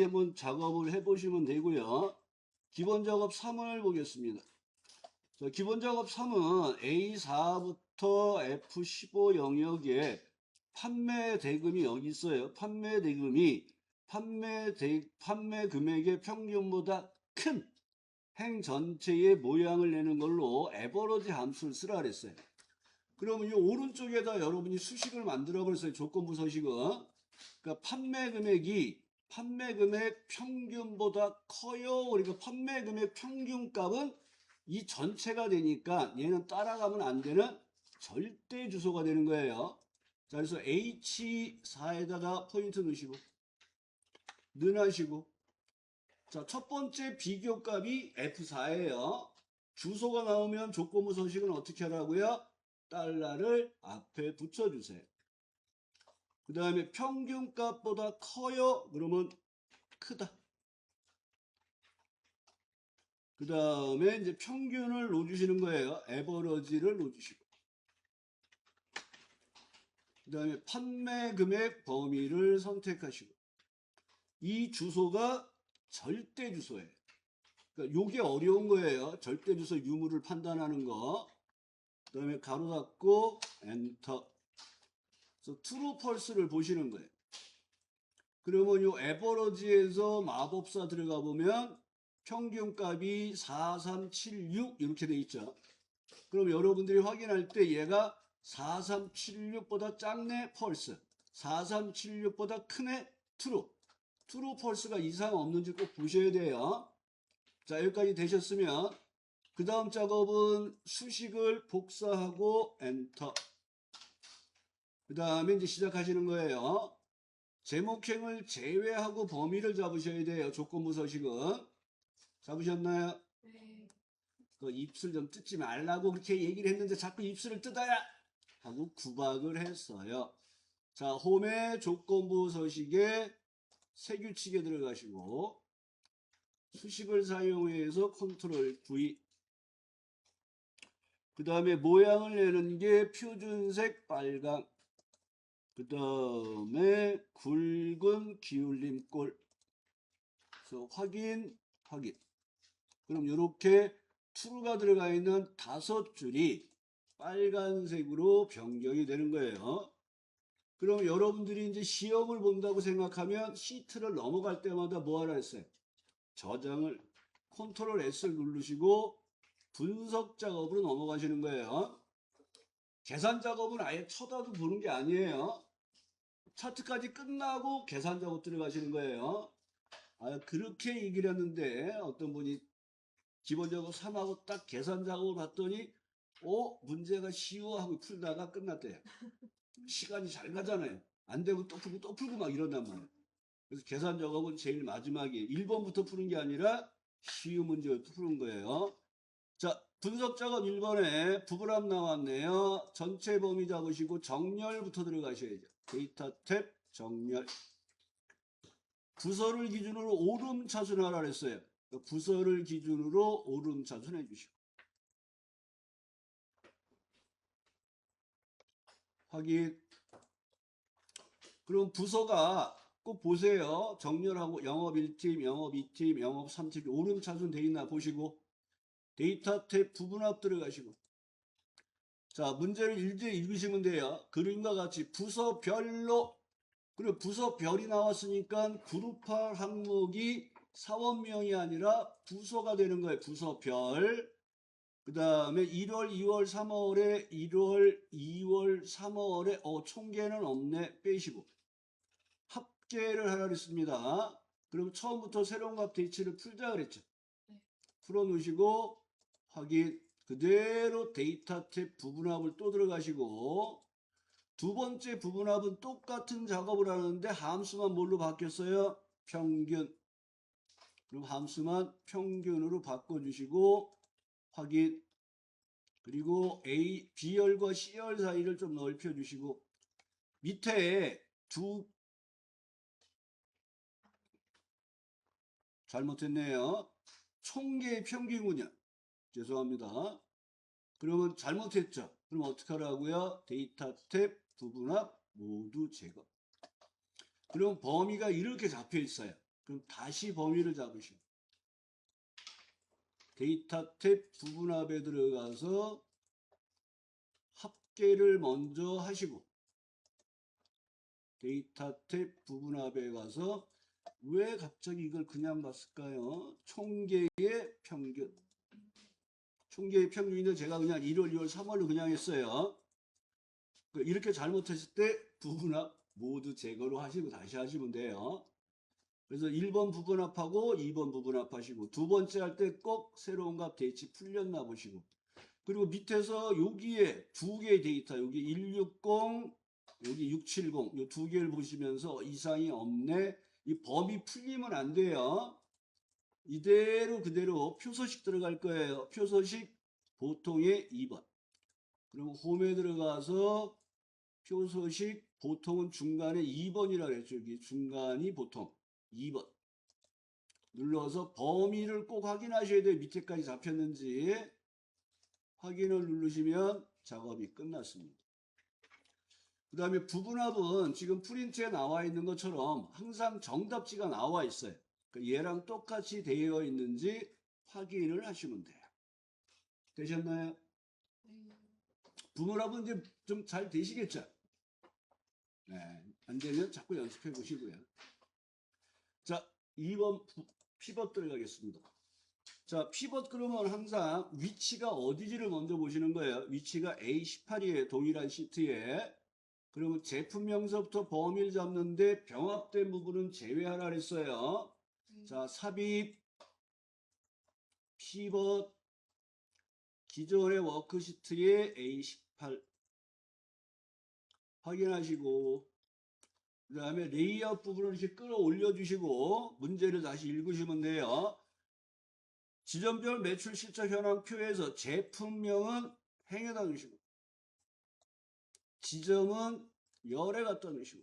여기까지 한번 작업을 해보시면 되고요. 기본 작업 3을 보겠습니다. 자, 기본 작업 3은 A4부터 F15 영역에 판매 대금이 여기 있어요. 판매 대금이 판매 금액의 평균보다 큰 행 전체의 모양을 내는 걸로 에버러지 함수를 쓰라 그랬어요. 그러면 이 오른쪽에다 여러분이 수식을 만들어 버렸어요. 조건부 서식은. 그러니까 판매 금액이 판매 금액 평균보다 커요. 그러니까 판매 금액 평균값은 이 전체가 되니까 얘는 따라가면 안 되는 절대 주소가 되는 거예요. 자, 그래서 H4에다가 포인트 넣으시고 넣으시고 자, 첫 번째 비교값이 F4예요. 주소가 나오면 조건부 서식은 어떻게 하라고요? 달러를 앞에 붙여주세요. 그 다음에 평균값보다 커요? 그러면 크다. 그 다음에 이제 평균을 넣어주시는 거예요. 에버러지를 넣어주시고. 그 다음에 판매 금액 범위를 선택하시고. 이 주소가 절대 주소예요. 그러니까 요게 어려운 거예요. 절대 주소 유무를 판단하는 거. 그 다음에 가로 닫고 엔터. 그래서 true, false를 보시는 거예요. 그러면 요 에버러지에서 마법사 들어가 보면 평균값이 4376 이렇게 돼 있죠. 그럼 여러분들이 확인할 때 얘가 4376보다 작네 false, 4376보다 크네 true. true, false가 이상 없는지 꼭 보셔야 돼요. 자, 여기까지 되셨으면 그 다음 작업은 수식을 복사하고 엔터. 그 다음에 이제 시작하시는 거예요. 제목행을 제외하고 범위를 잡으셔야 돼요. 조건부 서식은. 잡으셨나요? 네. 그 입술 좀 뜯지 말라고 그렇게 얘기를 했는데 자꾸 입술을 뜯어야 하고 구박을 했어요. 자, 홈의 조건부 서식에 새 규칙에 들어가시고 수식을 사용해서 컨트롤 V. 그 다음에 모양을 내는 게 표준색 빨강. 그 다음에 굵은 기울림꼴. 그래서 확인. 그럼 이렇게 true가 들어가 있는 5줄이 빨간색으로 변경이 되는 거예요. 그럼 여러분들이 이제 시험을 본다고 생각하면 시트를 넘어갈 때마다 뭐 하라 했어요? 저장을 컨트롤 S를 누르시고 분석 작업으로 넘어가시는 거예요. 계산 작업은 아예 쳐다도 보는 게 아니에요. 차트까지 끝나고 계산 작업 들어가시는 거예요. 아, 그렇게 얘기를 했는데 어떤 분이 기본적으로 3하고 딱 계산 작업을 봤더니 문제가 쉬워 하고 풀다가 끝났대요. 시간이 잘 가잖아요. 안 되고 또 풀고 막 이런단 말이에요. 그래서 계산 작업은 제일 마지막에 1번부터 푸는 게 아니라 쉬운 문제부터 푸는 거예요. 자, 분석 작업 1번에 부분합 나왔네요. 전체 범위 잡으시고 정렬부터 들어가셔야죠. 데이터 탭 정렬. 부서를 기준으로 오름 차순하라 그랬어요. 부서를 기준으로 오름 차순해 주시고. 확인. 그럼 부서가 꼭 보세요. 정렬하고 영업 1팀, 영업 2팀, 영업 3팀 오름 차순 돼 있나 보시고 데이터 탭 부분합 들어가시고 자, 문제를 읽으시면 돼요. 그림과 같이 부서별로 그리고 부서별이 나왔으니까 그룹할 항목이 사원명이 아니라 부서가 되는 거예요. 부서별. 그 다음에 1월, 2월, 3월에 1월, 2월, 3월에 총계는 없네. 빼시고 합계를 하라 그랬습니다. 그럼 처음부터 새로운 값 대치를 풀자 그랬죠. 네. 풀어놓으시고 확인. 그대로 데이터 탭 부분합을 또 들어가시고 두 번째 부분합은 똑같은 작업을 하는데 함수만 뭘로 바뀌었어요? 평균. 그럼 함수만 평균으로 바꿔주시고 확인. 그리고 A, B열과 C열 사이를 좀 넓혀주시고 밑에 잘못했네요. 총계의 평균이요. 죄송합니다. 그러면 잘못했죠. 그럼 어떻게 하라고요? 데이터 탭 부분합 모두 제거. 그럼 범위가 이렇게 잡혀 있어요. 그럼 다시 범위를 잡으시고 데이터 탭 부분합에 들어가서 합계를 먼저 하시고 데이터 탭 부분합에 가서 왜 갑자기 이걸 그냥 봤을까요? 총계의 평균. 총계의 평균인데 제가 그냥 1월, 2월, 3월로 그냥 했어요. 이렇게 잘못했을 때 부분합 모두 제거로 하시고 다시 하시면 돼요. 그래서 1번 부분합하고 2번 부분합하시고 두 번째 할 때 꼭 새로운 값 대치 풀렸나 보시고 그리고 밑에서 여기에 두 개의 데이터 여기 160 여기 670 이 두 개를 보시면서 이상이 없네 이 범위 풀리면 안 돼요. 이대로 그대로 표소식 들어갈 거예요. 표소식 보통의 2번 그리고 홈에 들어가서 표소식 보통은 중간에 2번이라고 그랬죠. 여기 중간이 보통 2번 눌러서 범위를 꼭 확인하셔야 돼요. 밑에까지 잡혔는지 확인을 누르시면 작업이 끝났습니다. 그 다음에 부분합은 지금 프린트에 나와 있는 것처럼 항상 정답지가 나와 있어요. 그러니까 얘랑 똑같이 되어 있는지 확인을 하시면 돼요. 되셨나요? 부분합은 이제 좀 잘 되시겠죠? 네, 안 되면 자꾸 연습해 보시고요. 자, 2번 피벗 들어가겠습니다. 자, 피벗 그러면 항상 위치가 어디지를 먼저 보시는 거예요. 위치가 A18이에요. 동일한 시트에. 그러면 제품명서부터 범위를 잡는데 병합된 부분은 제외하라 그랬어요. 자, 삽입, 피벗, 기존의 워크시트에 A18 확인하시고 그 다음에 레이아웃 부분을 이렇게 끌어올려 주시고 문제를 다시 읽으시면 돼요. 지점별 매출 실적 현황표에서 제품명은 행에다 넣으시고 지점은 열에 갖다 넣으시고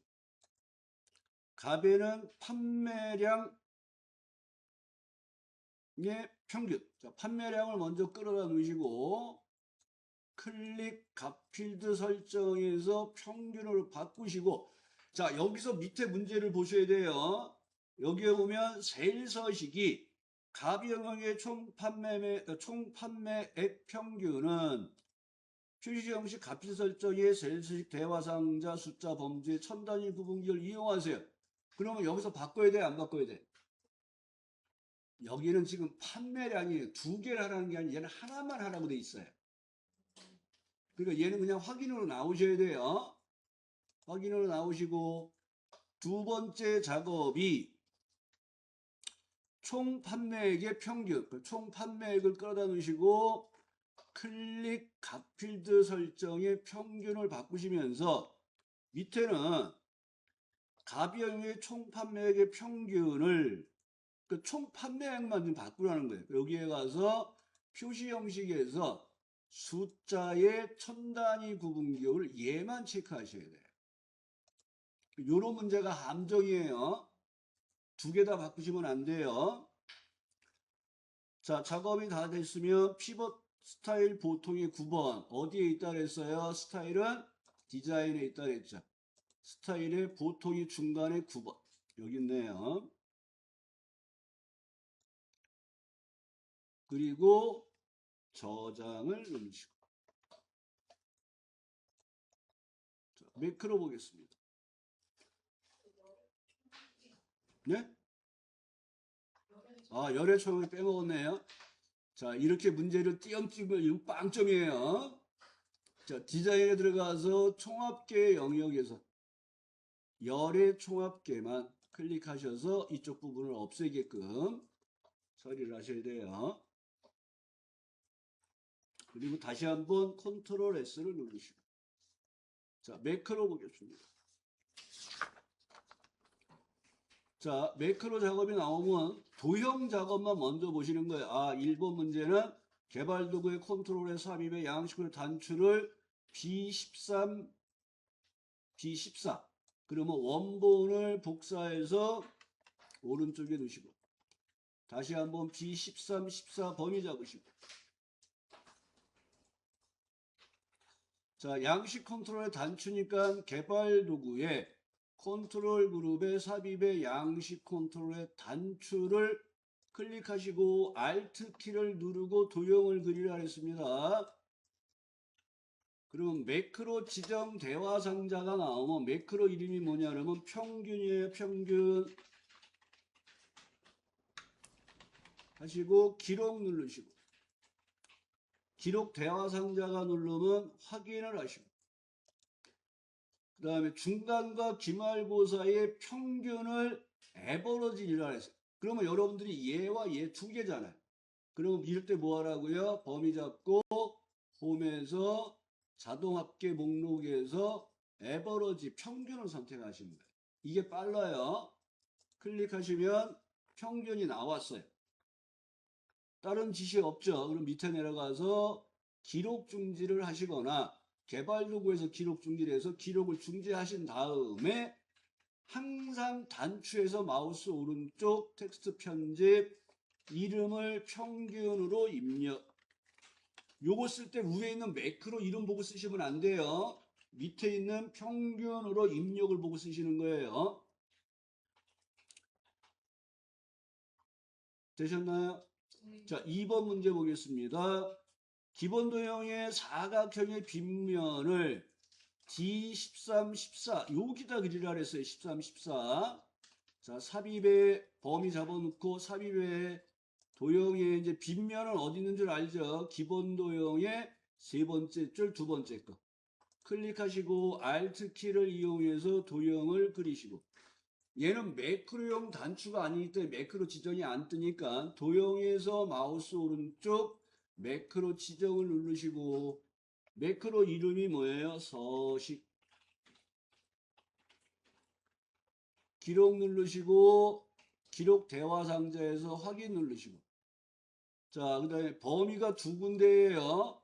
값에는 판매량의 평균 자, 판매량을 먼저 끌어다 놓으시고 클릭 값 필드 설정에서 평균을 바꾸시고 자 여기서 밑에 문제를 보셔야 돼요. 여기에 보면 세일 서식이 값 영역의 총 판매액 평균은 표시 형식 값필 설정의 세일 서식 대화상자 숫자 범주의 천 단위 구분기를 이용하세요. 그러면 여기서 바꿔야 돼? 안 바꿔야 돼? 여기는 지금 판매량이 두 개를 하라는 게 아니라 얘는 하나만 하라고 돼 있어요. 그러니까 얘는 그냥 확인으로 나오셔야 돼요. 확인으로 나오시고 두 번째 작업이 총 판매액의 평균, 총 판매액을 끌어다 놓으시고 클릭 값필드 설정의 평균을 바꾸시면서 밑에는 값형의 총 판매액의 평균을 총 판매액만 좀 바꾸라는 거예요. 여기에 가서 표시 형식에서 숫자의 천 단위 구분기호를 얘만 체크하셔야 돼요. 요런 문제가 함정이에요. 두 개 다 바꾸시면 안 돼요. 자, 작업이 다 됐으면 피벗 스타일 보통의 9번 어디에 있다 그랬어요? 스타일은 디자인에 있다 그랬죠. 스타일의 보통이 중간에 9번 여기 있네요. 그리고 저장을 누르시고 자, 매크로 보겠습니다. 네? 아, 열의 초용을 빼먹었네요. 자, 이렇게 문제를 띄엄띄면 이건 빵점이에요. 자, 디자인에 들어가서 총합계 영역에서 열의 총합계만 클릭하셔서 이쪽 부분을 없애게끔 처리를 하셔야 돼요. 그리고 다시 한번 컨트롤 S를 누르시고 자, 매크로 보겠습니다. 자, 매크로 작업이 나오면 도형 작업만 먼저 보시는 거예요. 아, 1번 문제는 개발 도구의 컨트롤에 삽입의 양식의 단추를 B13, B14. 그러면 원본을 복사해서 오른쪽에 두시고 다시 한번 B13, 14 범위 잡으시고 자, 양식 컨트롤의 단추니까 개발 도구에 컨트롤 그룹의 삽입의 양식 컨트롤의 단추를 클릭하시고 Alt 키를 누르고 도형을 그리라 했습니다. 그럼 매크로 지정 대화 상자가 나오면 매크로 이름이 뭐냐 그러면 평균이에요. 평균 하시고 기록 누르시고 기록 대화 상자가 누르면 확인을 하시고 그 다음에 중간과 기말고사의 평균을 에버러지라 했어요. 그러면 여러분들이 얘와 얘 두 개잖아요. 그럼 이럴 때 뭐 하라고요? 범위 잡고 홈에서 자동 합계 목록에서 에버러지 평균을 선택하시는 거예요. 이게 빨라요. 클릭하시면 평균이 나왔어요. 다른 지시 없죠. 그럼 밑에 내려가서 기록 중지를 하시거나 개발 도구에서 기록 중지를 해서 기록을 중지하신 다음에 항상 단추에서 마우스 오른쪽 텍스트 편집 이름을 평균으로 입력. 요거 쓸 때 위에 있는 매크로 이름 보고 쓰시면 안 돼요. 밑에 있는 평균으로 입력을 보고 쓰시는 거예요. 되셨나요? 자, 2번 문제 보겠습니다. 기본 도형의 사각형의 빗면을 D13, 14 여기다 그리라 그랬어요. 13, 14. 자, 삽입에 범위 잡아놓고 삽입에 도형의 이제 빗면은 어디 있는 줄 알죠? 기본 도형의 세 번째 줄, 두 번째 거. 클릭하시고 Alt 키를 이용해서 도형을 그리시고 얘는 매크로형 단추가 아니기 때문에 매크로 지정이 안 뜨니까 도형에서 마우스 오른쪽 매크로 지정을 누르시고 매크로 이름이 뭐예요? 서식. 기록 누르시고 기록 대화 상자에서 확인 누르시고 자, 그 다음에 범위가 두 군데예요.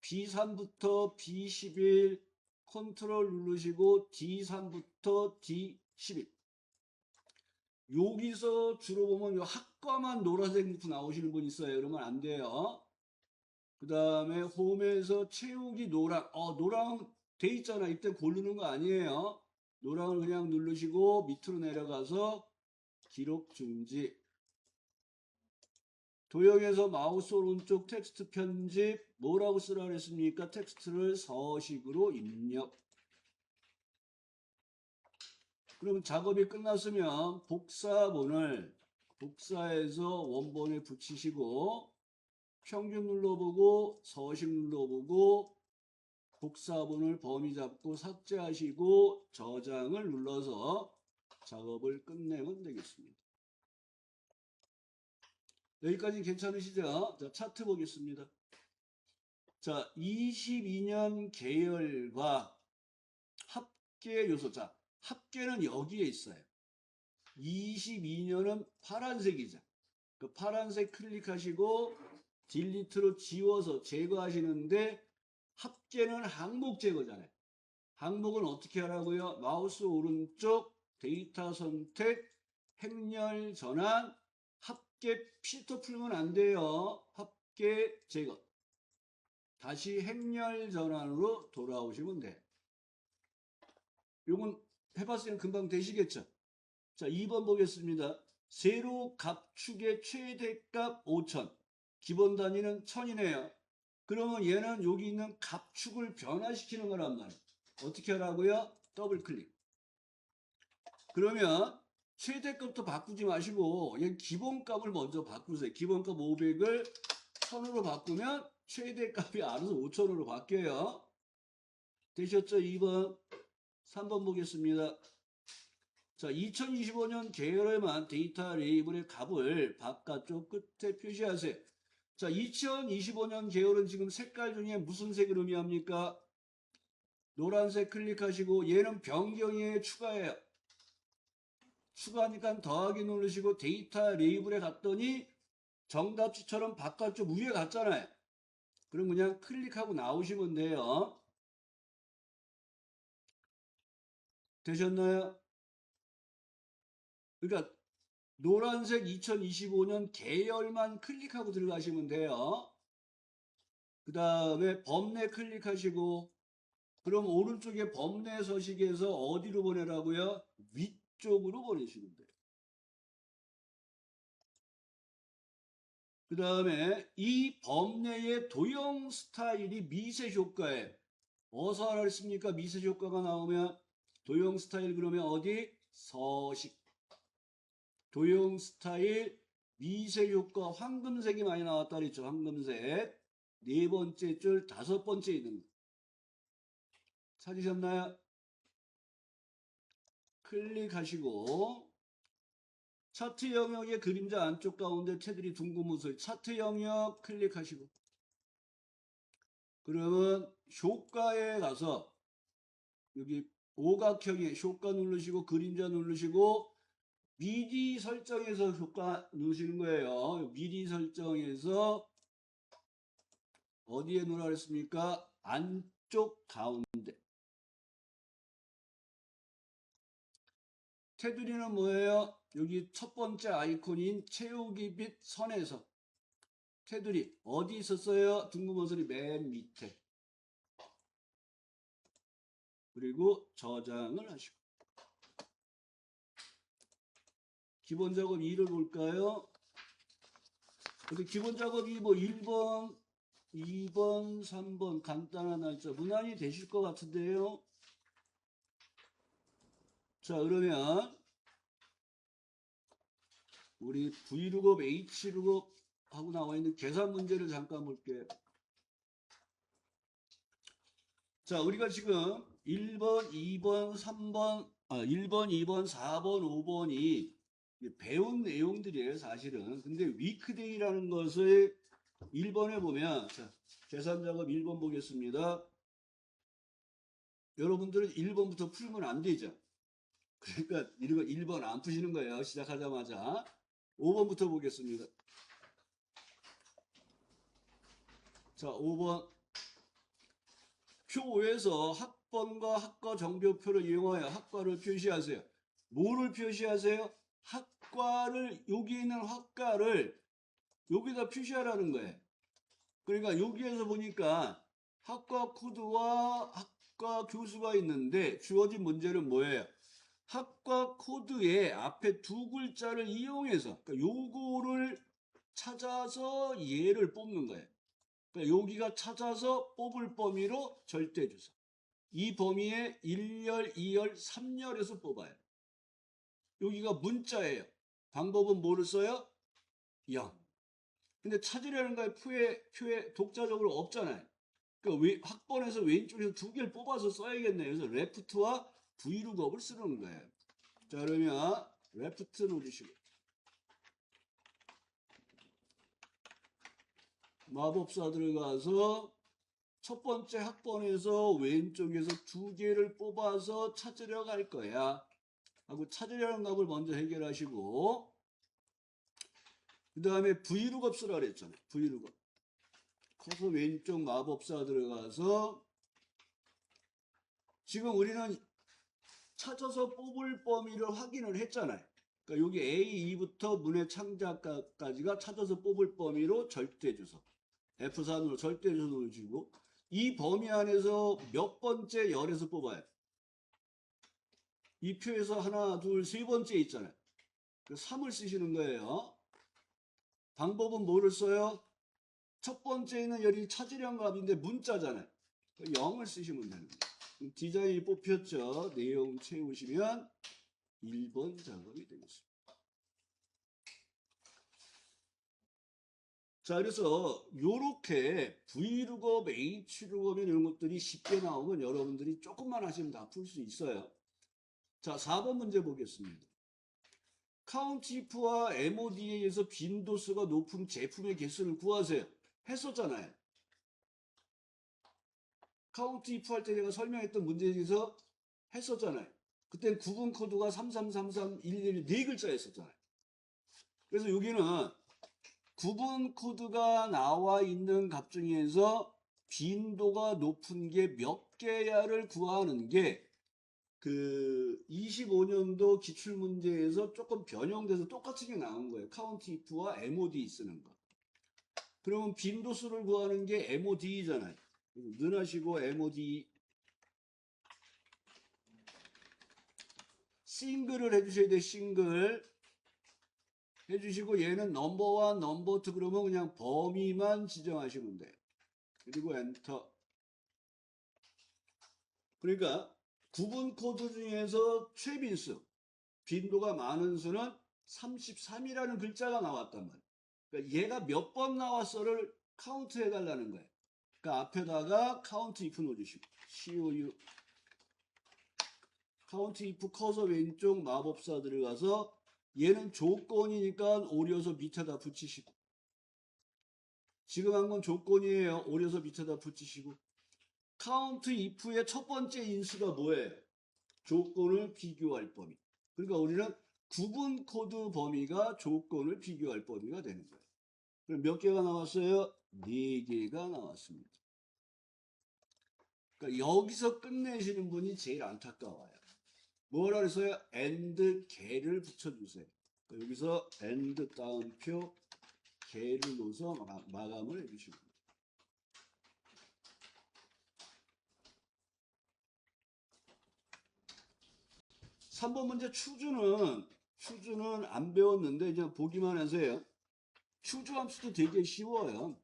B3부터 B11 컨트롤 누르시고 D3부터 D11 여기서 주로 보면 요 학과만 노란색 루프 나오시는 분 있어요. 그러면 안 돼요. 그 다음에 홈에서 채우기 노랑 노랑 돼 있잖아. 이때 고르는 거 아니에요. 노랑을 그냥 누르시고 밑으로 내려가서 기록 중지 도형에서 마우스 오른쪽 텍스트 편집 뭐라고 쓰라 그랬습니까? 텍스트를 서식으로 입력. 그럼 작업이 끝났으면 복사본을 복사해서 원본에 붙이시고 평균 눌러보고 서식 눌러보고 복사본을 범위 잡고 삭제하시고 저장을 눌러서 작업을 끝내면 되겠습니다. 여기까지 괜찮으시죠? 자, 차트 보겠습니다. 자, 22년 계열과 합계 요소. 자, 합계는 여기에 있어요. 22년은 파란색이죠. 그 파란색 클릭하시고 딜리트로 지워서 제거하시는데 합계는 항목 제거잖아요. 항목은 어떻게 하라고요? 마우스 오른쪽 데이터 선택 행렬 전환 합계 필터 풀면 안 돼요. 합계 제거. 다시 행렬 전환으로 돌아오시면 돼. 요건 해봤으면 금방 되시겠죠? 자, 2번 보겠습니다. 세로 갑축의 최대값 5,000. 기본 단위는 1000이네요. 그러면 얘는 여기 있는 갑축을 변화시키는 거란 말이에요. 어떻게 하라고요? 더블 클릭. 그러면 최대값부터 바꾸지 마시고 얘 기본값을 먼저 바꾸세요. 기본값 500을 1000으로 바꾸면 최대값이 알아서 5000으로 바뀌어요. 되셨죠? 2번. 3번 보겠습니다. 자, 2025년 계열에만 데이터 레이블의 값을 바깥쪽 끝에 표시하세요. 자, 2025년 계열은 지금 색깔 중에 무슨 색을 의미합니까? 노란색 클릭하시고 얘는 변경에 추가해요. 추가하니까 더하기 누르시고 데이터 레이블에 갔더니 정답지처럼 바깥쪽 위에 갔잖아요. 그럼 그냥 클릭하고 나오시면 돼요. 되셨나요? 그러니까 노란색 2025년 계열만 클릭하고 들어가시면 돼요. 그 다음에 범내 클릭하시고 그럼 오른쪽에 범내 서식에서 어디로 보내라고요? 위쪽으로 보내시면 돼요. 그 다음에 이 범례의 도형 스타일이 미세 효과예요. 어디서 알았습니까? 미세 효과가 나오면 도형 스타일 그러면 어디? 서식. 도형 스타일 미세 효과 황금색이 많이 나왔다 그랬죠. 황금색. 네 번째 줄 다섯 번째 있는 거. 찾으셨나요? 클릭하시고 차트 영역의 그림자 안쪽 가운데 테두리 둥근 모습 차트 영역 클릭하시고 그러면 효과에 가서 여기 오각형의 효과 누르시고 그림자 누르시고 미리 설정에서 효과 누르시는 거예요. 미리 설정에서 어디에 누르라 그랬습니까? 안쪽 가운데. 테두리는 뭐예요? 여기 첫 번째 아이콘인 채우기 빛 선에서 테두리 어디 있었어요? 둥근 모서리 맨 밑에. 그리고 저장을 하시고 기본 작업 2를 볼까요? 근데 기본 작업이 뭐 1번, 2번, 3번 간단한 날짜 무난히 되실 것 같은데요. 자 그러면 우리 V룩업, H룩업 하고 나와 있는 계산 문제를 잠깐 볼게요. 자 우리가 지금 1번, 2번, 3번, 1번, 2번, 4번, 5번이 배운 내용들이에요 사실은. 근데 위크데이라는 것을 1번에 보면 자 계산 작업 1번 보겠습니다. 여러분들은 1번부터 풀면 안 되죠. 그러니까 이런 거 1번 안 푸시는 거예요. 시작하자마자. 5번부터 보겠습니다. 자, 5번. 표 5에서 학번과 학과 정보표를 이용하여 학과를 표시하세요. 뭐를 표시하세요? 학과를, 여기 있는 학과를 여기다 표시하라는 거예요. 그러니까 여기에서 보니까 학과 코드와 학과 교수가 있는데 주어진 문제는 뭐예요? 학과 코드의 앞에 두 글자를 이용해서 그러니까 요거를 찾아서 얘를 뽑는 거예요. 그러니까 여기가 찾아서 뽑을 범위로 절대주사. 이 범위에 1열, 2열, 3열에서 뽑아요. 여기가 문자예요. 방법은 뭐를 써요? 0. 근데 찾으려는 거에 표에 독자적으로 없잖아요. 그러니까 학번에서 왼쪽에서 두 개를 뽑아서 써야겠네요. 그래서 레프트와 V룩업을 쓰는 거예요. 자 그러면 레프트 누르시고 마법사 들어가서 첫 번째 학번에서 왼쪽에서 두 개를 뽑아서 찾으려 갈 거야. 하고 찾으려는 값을 먼저 해결하시고 그 다음에 V룩업 쓰라 그랬잖아요. V룩업. 커서 왼쪽 마법사 들어가서 지금 우리는 찾아서 뽑을 범위를 확인을 했잖아요. 그러니까 여기 A2부터 문의 창작가까지가 찾아서 뽑을 범위로 절대주소. F4으로 절대주소를 주고 이 범위 안에서 몇 번째 열에서 뽑아요. 이 표에서 하나, 둘, 세 번째 있잖아요. 3을 쓰시는 거예요. 방법은 뭐를 써요? 첫 번째는 열이 찾으려는 값인데 문자잖아요. 0을 쓰시면 되는 거예요. 디자인이 뽑혔죠. 내용 채우시면 1번 작업이 되겠습니다. 자, 그래서 요렇게 V룩업, H룩업 이런 것들이 쉽게 나오면 여러분들이 조금만 하시면 다 풀 수 있어요. 자, 4번 문제 보겠습니다. 카운트 if와 MOD에서 빈도수가 높은 제품의 개수를 구하세요. 했었잖아요. 카운트 if 할 때 제가 설명했던 문제에 대해서 했었잖아요. 그때 구분 코드가 333311 네 글자였었잖아요. 그래서 여기는 구분 코드가 나와 있는 값 중에서 빈도가 높은 게 몇 개야를 구하는 게 그 25년도 기출문제에서 조금 변형돼서 똑같은 게 나온 거예요. 카운트 if와 MOD 쓰는 거. 그러면 빈도수를 구하는 게 MOD잖아요. 능하시고 MOD 싱글을 해주셔야 돼. 싱글 해주시고 얘는 넘버 1, 넘버 2 그러면 그냥 범위만 지정하시면 돼. 그리고 엔터. 그러니까 구분 코드 중에서 최빈수, 빈도가 많은 수는 33이라는 글자가 나왔단 말이야. 그러니까 얘가 몇 번 나왔어를 카운트 해달라는 거예요. 그러니까 앞에다가 카운트 if 넣어주시고 COU 카운트 if 커서 왼쪽 마법사 들어가서 얘는 조건이니까 오려서 밑에다 붙이시고 지금 한 건 조건이에요. 오려서 밑에다 붙이시고 카운트 if의 첫 번째 인수가 뭐예요? 조건을 비교할 범위. 그러니까 우리는 구분 코드 범위가 조건을 비교할 범위가 되는 거예요. 그럼 몇 개가 나왔어요? 4개가 나왔습니다. 그러니까 여기서 끝내시는 분이 제일 안타까워요. 뭐라 그랬어요? and 개를 붙여주세요. 그러니까 여기서 and 따옴표 개를 넣어서 마감을 해주시면 됩니다. 3번 문제 추주는 안 배웠는데 이제 보기만 하세요. 추주 함수도 되게 쉬워요.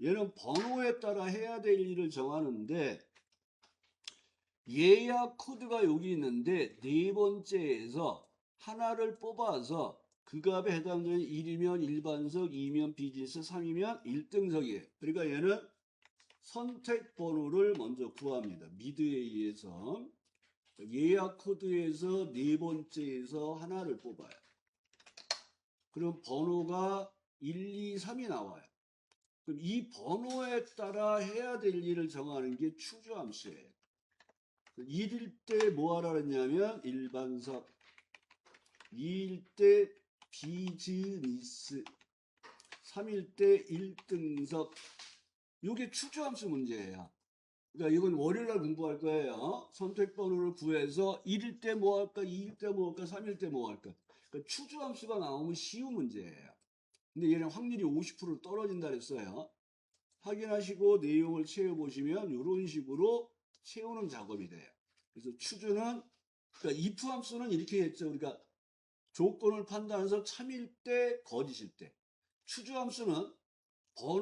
얘는 번호에 따라 해야 될 일을 정하는데 예약 코드가 여기 있는데 네 번째에서 하나를 뽑아서 그 값에 해당되는 1이면 일반석, 2면 비진수, 3이면 1등석이에요. 그러니까 얘는 선택 번호를 먼저 구합니다. 미드에이에서 예약 코드에서 네 번째에서 하나를 뽑아요. 그럼 번호가 1, 2, 3이 나와요. 그럼 이 번호에 따라 해야 될 일을 정하는 게 추주함수예요. 1일 때 뭐 하라 그랬냐면 일반석, 2일 때 비즈니스, 3일 때 1등석. 이게 추주함수 문제예요. 그러니까 이건 월요일날 공부할 거예요. 선택 번호를 구해서 1일 때 뭐 할까, 2일 때 뭐 할까, 3일 때 뭐 할까. 그러니까 추주함수가 나오면 쉬운 문제예요. 근데 얘는 확률이 50% 떨어진다 그랬어요. 확인하시고 내용을 채워보시면 이런 식으로 채우는 작업이 돼요. 그래서 추주는 그러니까 if 함수는 이렇게 했죠. 우리가 조건을 판단해서 참일 때, 거짓일 때. 추주 함수는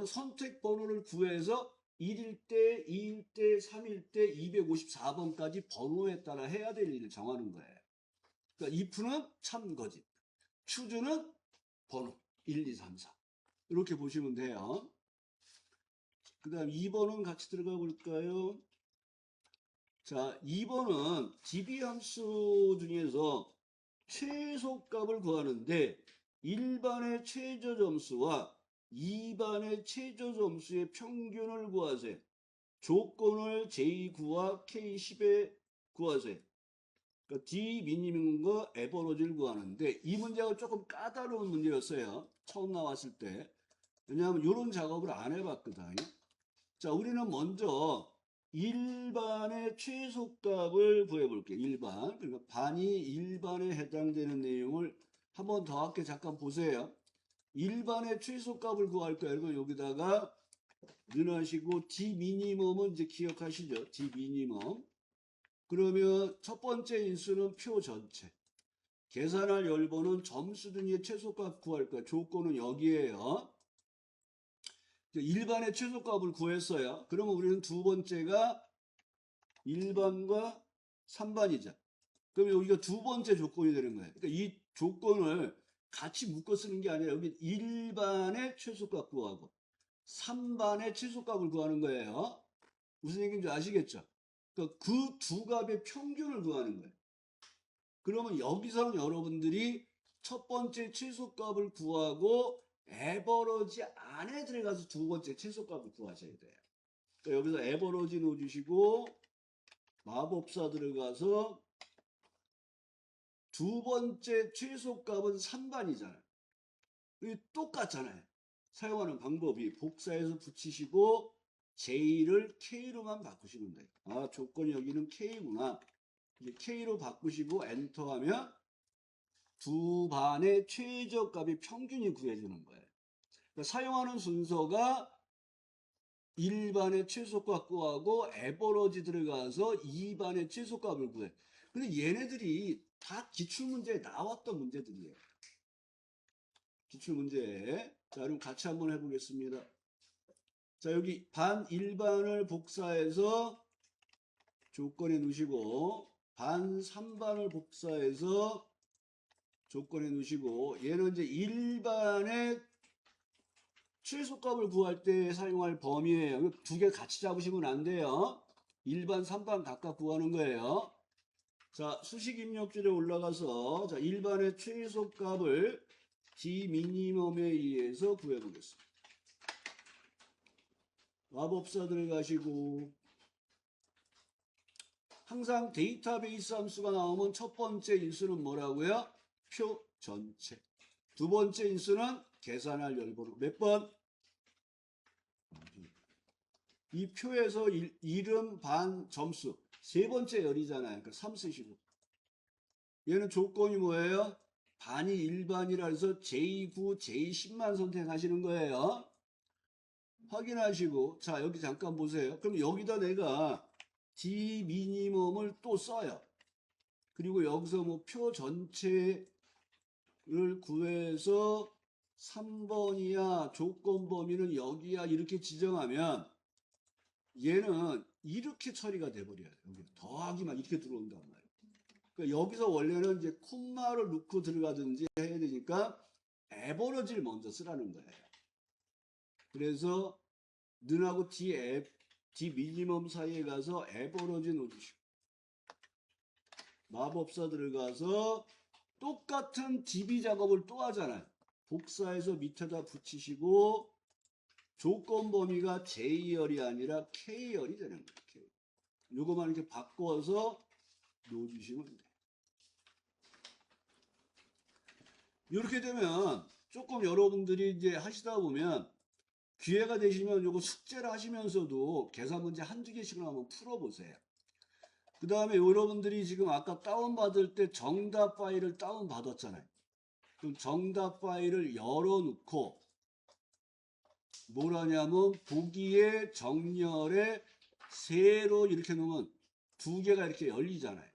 선택 번호를 구해서 1일 때, 2일 때, 3일 때, 254번까지 번호에 따라 해야 될 일을 정하는 거예요. 그러니까 if는 참, 거짓. 추주는 번호 1, 2, 3, 4. 이렇게 보시면 돼요. 그 다음 2번은 같이 들어가 볼까요? 자, 2번은 db 함수 중에서 최소값을 구하는데 1반의 최저 점수와 2반의 최저 점수의 평균을 구하세요. 조건을 J9와 K10에 구하세요. 그러니까 D 미니멈과 에버러지를 구하는데 이 문제가 조금 까다로운 문제였어요. 처음 나왔을 때. 왜냐하면 이런 작업을 안 해봤거든요. 자, 우리는 먼저 일반의 최소값을 구해볼게요. 일반. 그러니까 반이 일반에 해당되는 내용을 한 번 더 할게 잠깐 보세요. 일반의 최소값을 구할 거예요. 그리고 여기다가 넣으시고 D 미니멈은 이제 기억하시죠? D 미니멈. 그러면 첫 번째 인수는 표 전체. 계산할 열번은 점수 중에 최소값 구할 거예요. 조건은 여기에요. 일반의 최소값을 구했어요. 그러면 우리는 두 번째가 1반과 3반이죠. 그럼 여기가 두 번째 조건이 되는 거예요. 그러니까 이 조건을 같이 묶어 쓰는 게 아니라 여기 1반의 최소값 구하고 3반의 최소값을 구하는 거예요. 무슨 얘기인지 아시겠죠? 그러니까 그 두 값의 평균을 구하는 거예요. 그러면 여기서는 여러분들이 첫 번째 최소값을 구하고 에버러지 안에 들어가서 두 번째 최소값을 구하셔야 돼요. 그러니까 여기서 에버러지 넣어주시고 마법사 들어가서 두 번째 최소값은 3반이잖아요. 똑같잖아요. 사용하는 방법이 복사해서 붙이시고 J를 K로만 바꾸시면 돼요. 아, 조건이 여기는 K구나. 이제 K로 바꾸시고 엔터하면 두 반의 최저값이 평균이 구해지는 거예요. 그러니까 사용하는 순서가 1반의 최소값 구하고 에버러지 들어가서 2반의 최소값을 구해. 근데 얘네들이 다 기출문제에 나왔던 문제들이에요. 기출문제. 자, 그럼 같이 한번 해보겠습니다. 자, 여기 반 1반을 복사해서 조건에 넣으시고, 반 3반을 복사해서 조건에 넣으시고, 얘는 이제 1반의 최소값을 구할 때 사용할 범위예요. 두 개 같이 잡으시면 안 돼요. 1반, 3반 각각 구하는 거예요. 자, 수식 입력줄에 올라가서 자, 1반의 최소값을 D미니멈에 의해서 구해보겠습니다. 마법사 들어가시고, 항상 데이터베이스 함수가 나오면 첫 번째 인수는 뭐라고요? 표 전체. 두 번째 인수는 계산할 열번호. 몇 번? 이 표에서 이름, 반, 점수. 세 번째 열이잖아요. 그러니까 3 쓰시고. 얘는 조건이 뭐예요? 반이 1반이라 해서 J9, J10만 선택하시는 거예요. 확인하시고, 자, 여기 잠깐 보세요. 그럼 여기다 내가 D 미니멈을 또 써요. 그리고 여기서 뭐 표 전체를 구해서 3번이야, 조건 범위는 여기야, 이렇게 지정하면 얘는 이렇게 처리가 돼버려요. 여기 더하기만 이렇게 들어온단 말이에요. 그러니까 여기서 원래는 이제 콤마를 넣고 들어가든지 해야 되니까 에버러지를 먼저 쓰라는 거예요. 그래서 는하고 D 미니멈 사이에 가서 에버러지 넣어주시고, 마법사 들어가서 똑같은 DB 작업을 또 하잖아요. 복사해서 밑에다 붙이시고, 조건 범위가 J열이 아니라 K열이 되는 거예요. K. 요거만 이렇게 바꿔서 넣어주시면 돼요. 이렇게 되면 조금 여러분들이 이제 하시다 보면 기회가 되시면 요거 숙제를 하시면서도 계산 문제 한두 개씩은 한번 풀어보세요. 그 다음에 여러분들이 지금 아까 다운받을 때 정답 파일을 다운받았잖아요. 그럼 정답 파일을 열어놓고 뭘 하냐면 보기에 정렬에 세로 이렇게 놓으면 두 개가 이렇게 열리잖아요.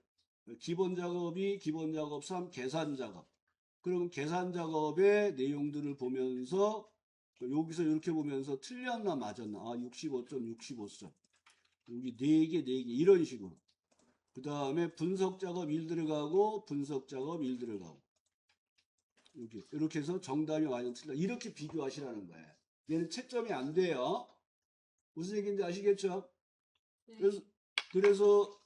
기본 작업이 기본 작업 3 계산 작업. 그럼 계산 작업의 내용들을 보면서 여기서 이렇게 보면서 틀렸나 맞았나, 아 65점 65점 여기 4개 4개 이런 식으로. 그 다음에 분석 작업 1 들어가고 분석 작업 1 들어가고 여기 이렇게 해서 정답이 완전 틀려. 이렇게 비교하시라는 거예요. 얘는 채점이 안 돼요. 무슨 얘기인지 아시겠죠? 네. 그래서